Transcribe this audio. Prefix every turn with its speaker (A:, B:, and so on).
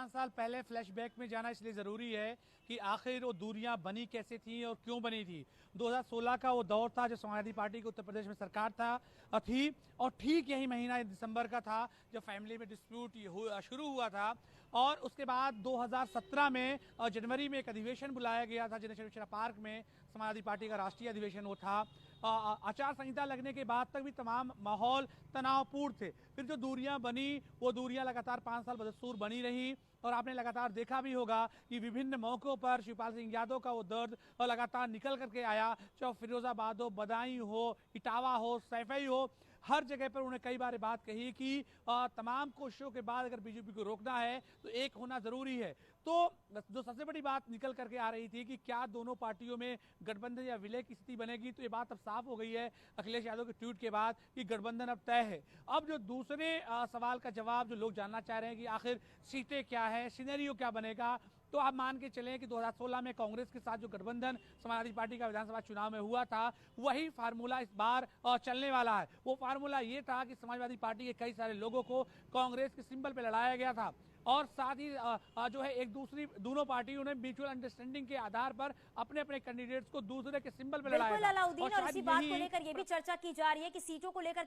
A: 5 साल पहले फ्लैशबैक में जाना इसलिए ज़रूरी है कि आखिर वो दूरियां बनी कैसे थी और क्यों बनी थी। 2016 का वो दौर था जब समाजवादी पार्टी की उत्तर प्रदेश में सरकार थी और ठीक यही महीना दिसंबर का था जब फैमिली में डिस्प्यूट शुरू हुआ था। और उसके बाद 2017 में जनवरी में एक अधिवेशन बुलाया गया था जनशरा पार्क में, समाजवादी पार्टी का राष्ट्रीय अधिवेशन वो था। आचार संहिता लगने के बाद तक भी तमाम माहौल तनावपूर्ण थे। फिर जो दूरियां बनी वो दूरियां लगातार 5 साल बदस्तूर बनी रही और आपने लगातार देखा भी होगा कि विभिन्न मौकों पर शिवपाल सिंह यादव का वो दर्द और लगातार निकल करके आया, चाहे फिरोजाबाद हो, बदायूं हो, इटावा हो, सैफई हो, हर जगह पर उन्होंने कई बार बात कही कि तमाम कोशिशों के बाद अगर बीजेपी को रोकना है तो एक होना जरूरी है। तो जो सबसे बड़ी बात निकल करके आ रही थी कि क्या दोनों पार्टियों में गठबंधन या विलय की स्थिति बनेगी, तो ये बात अब साफ हो गई है अखिलेश यादव के ट्वीट के बाद कि गठबंधन अब तय है। अब जो दूसरे सवाल का जवाब जो लोग जानना चाह रहे हैं कि आखिर सीटें क्या है, सिनेरियो क्या बनेगा, तो आप मान के चलें कि 2016 में कांग्रेस के साथ जो गठबंधन समाजवादी पार्टी का विधानसभा चुनाव में हुआ था वही फार्मूला इस बार चलने वाला है। वो फार्मूला ये था कि समाजवादी पार्टी के कई सारे लोगों को कांग्रेस के सिंबल पर लड़ाया गया था और साथ ही जो है दोनों पार्टियों ने म्यूचुअल अंडरस्टैंडिंग के आधार पर अपने अपने कैंडिडेट्स को दूसरे के सिंबल पर लड़ाया।
B: बिल्कुल अलाउद्दीन, और इसी बात को लेकर ये भी चर्चा की जा रही है कि सीटों को लेकर